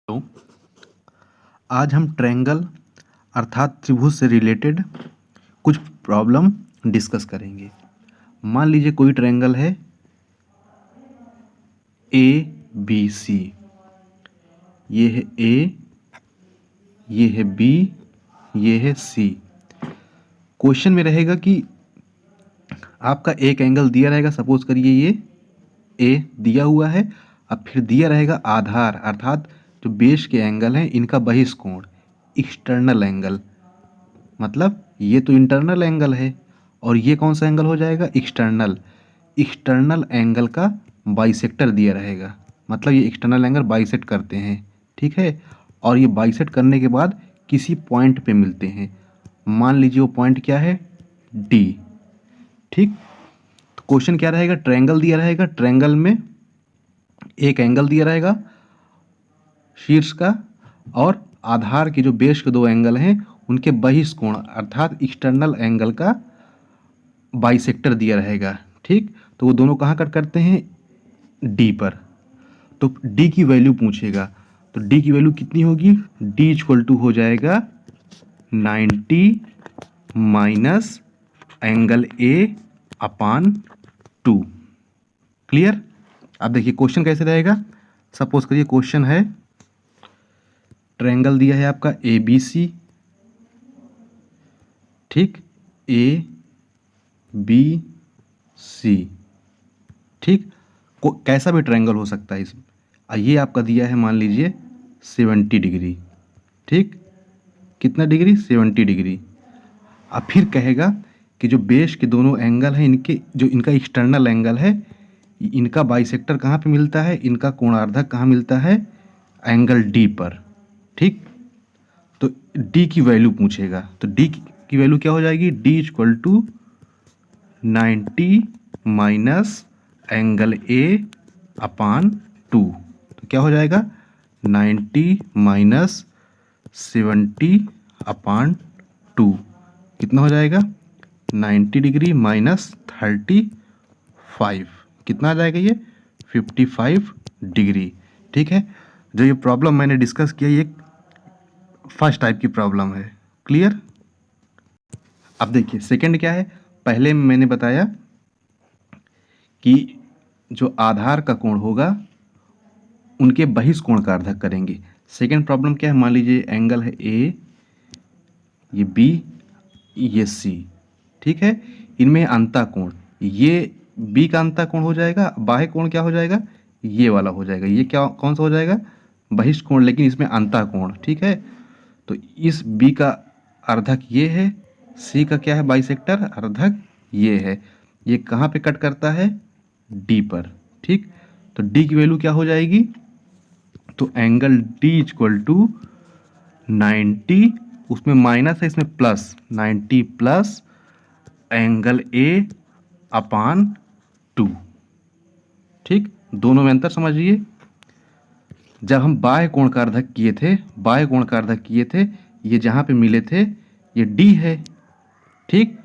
तो आज हम ट्रायंगल अर्थात त्रिभुज से रिलेटेड कुछ प्रॉब्लम डिस्कस करेंगे। मान लीजिए कोई ट्रायंगल है ए बी सी, ये है ए, ये है बी, ये है सी। क्वेश्चन में रहेगा कि आपका एक एंगल दिया रहेगा, सपोज करिए ये ए दिया हुआ है। अब फिर दिया रहेगा आधार अर्थात जो बेस के एंगल हैं इनका बहिष्कोण, एक्सटर्नल एंगल। मतलब ये तो इंटरनल एंगल है और ये कौन सा एंगल हो जाएगा, एक्सटर्नल। एक्सटर्नल एंगल का बाइसेक्टर दिया रहेगा, मतलब ये एक्सटर्नल एंगल बाइसेक्ट करते हैं, ठीक है। और ये बाइसेक्ट करने के बाद किसी पॉइंट पे मिलते हैं। मान लीजिए वो पॉइंट क्या है, डी, ठीक। तो क्वेश्चन क्या रहेगा, ट्रायंगल दिया रहेगा, ट्रायंगल में एक एंगल दिया रहेगा शीर्ष का, और आधार के जो बेस के दो एंगल हैं उनके बहिष्कोण अर्थात एक्सटर्नल एंगल का बाइसेक्टर दिया रहेगा, ठीक। तो वो दोनों कहाँ कट करते हैं, डी पर। तो डी की वैल्यू पूछेगा, तो डी की वैल्यू कितनी होगी, डी इक्वल टू हो जाएगा 90 minus angle A upon 2। Clear. अब देखिए क्वेश्चन कैसे रहेगा। सपोज करिए क्वेश्चन है ट्रायंगल दिया है आपका ए बी सी, ठीक, ए बी सी, ठीक। कैसा भी ट्रायंगल हो सकता है इसमें। ये आपका दिया है मान लीजिए 70 डिग्री, ठीक। कितना डिग्री, 70 डिग्री। अब फिर कहेगा कि जो बेस के दोनों एंगल हैं इनके जो इनका एक्सटर्नल एंगल है इनका बाइसेक्टर कहाँ पे मिलता है, इनका कोणार्धक कहाँ मिलता है, एंगल डी पर, ठीक। तो डी की वैल्यू पूछेगा, तो डी की वैल्यू क्या हो जाएगी, D equal to 90 minus angle A upon 2। तो क्या हो जाएगा 90 माइनस 70 अपान 2, कितना हो जाएगा 90 डिग्री माइनस 35, कितना आ जाएगा ये 55 डिग्री, ठीक है। जो ये प्रॉब्लम मैंने डिस्कस किया ये फर्स्ट टाइप की प्रॉब्लम है। क्लियर। अब देखिए सेकंड क्या है, पहले मैंने बताया कि जो आधार का कोण होगा उनके बहिष्कोण का अर्धक करेंगे। सेकंड प्रॉब्लम क्या है, मान लीजिए एंगल है ए, ये बी, ये सी, ठीक है। इनमें अंतःकोण, ये बी का अंतःकोण हो जाएगा, बाह्य कोण क्या हो जाएगा, ये वाला हो जाएगा। ये क्या कौन सा हो जाएगा, बहिष्कोण, लेकिन इसमें अंतःकोण, ठीक है। तो इस बी का अर्धक ये है, सी का क्या है बाइसेक्टर अर्धक ये है। ये कहाँ पे कट करता है, डी पर, ठीक। तो डी की वैल्यू क्या हो जाएगी, तो एंगल डी इक्वल टू 90, उसमें माइनस है इसमें plus, 90 plus angle A upon 2, ठीक। दोनों में अंतर समझिए। जब हम बाह्य कोण का अर्धक किए थे, बाह्य कोण का अर्धक किए थे, ये जहाँ पे मिले थे ये डी है, ठीक।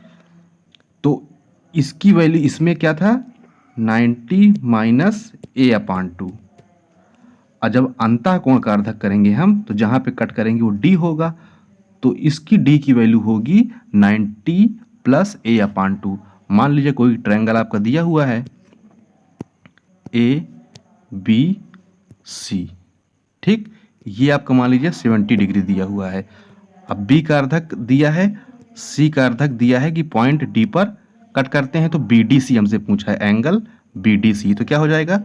तो इसकी वैल्यू इसमें क्या था 90 माइनस ए अपान 2। और जब अंतः कोण का अर्धक करेंगे हम तो जहाँ पे कट करेंगे वो डी होगा, तो इसकी डी की वैल्यू होगी 90 प्लस ए अपान 2। मान लीजिए कोई ट्रायंगल आपका दिया हुआ है ए बी सी, ठीक। ये आपका मान लीजिए 70 डिग्री दिया हुआ है। अब बी का अर्धक दिया है, सी का अर्धक दिया है कि पॉइंट डी पर कट करते हैं, तो बी डी सी हमसे पूछा है एंगल बी डी सी। तो क्या हो जाएगा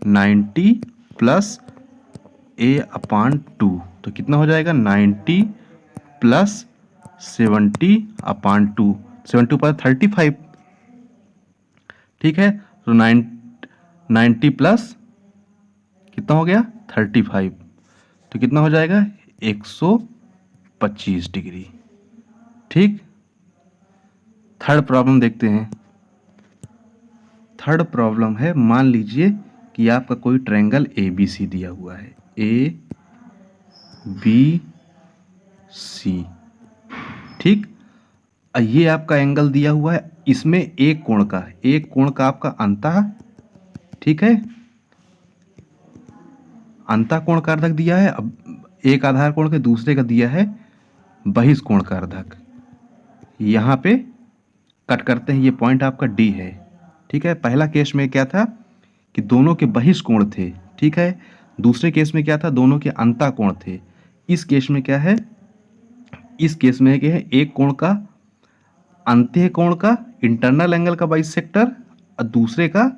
90 प्लस ए अपान 2, तो कितना हो जाएगा 90 प्लस 70 अपान 2, 70 पर 35, ठीक है। तो 90 प्लस कितना हो गया 35, तो कितना हो जाएगा 125 डिग्री, ठीक। थर्ड प्रॉब्लम देखते हैं। थर्ड प्रॉब्लम है, मान लीजिए कि आपका कोई ट्रायंगल ए बी सी दिया हुआ है, ए बी सी, ठीक। ये आपका एंगल दिया हुआ है, इसमें एक कोण का आपका अंतः, ठीक है, अंतःकोण का अर्धक दिया है, अब एक आधार कोण के दूसरे का दिया है बहिष्कोण का अर्धक। यहाँ पे कट करते हैं, ये पॉइंट आपका डी है। ठीक है, पहला केस में क्या था कि दोनों के बहिष्कोण थे। ठीक है, दूसरे केस में क्या था, दोनों के अंतःकोण थे। इस केस में क्या है, इस केस में क्या है, एक कोण का अंत्य कोण का इंटरनल एंगल का बाइसेक्टर और दूसरे का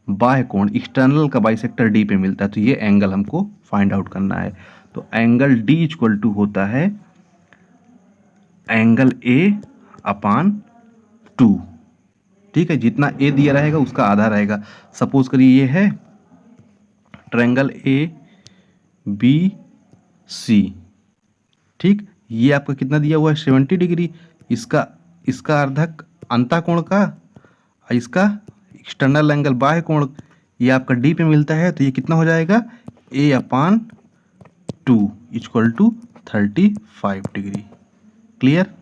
बाह्य कोण एक्सटर्नल का बाइसेक्टर डी पे मिलता है। तो ये एंगल हमको फाइंड आउट करना है। तो एंगल डी इक्वल टू होता है एंगल ए अपान 2। ठीक है, जितना ए दिया रहेगा उसका आधा रहेगा। सपोज करिए ये है ट्रायंगल ए बी सी। ठीक, ये आपका कितना दिया हुआ है 70 डिग्री। इसका अर्धक अंतःकोण का और इसका एक्सटर्नल एंगल बाह्य कोण, ये आपका डी पे मिलता है। तो ये कितना हो जाएगा ए upon 2 equal to 35 degree. Clear.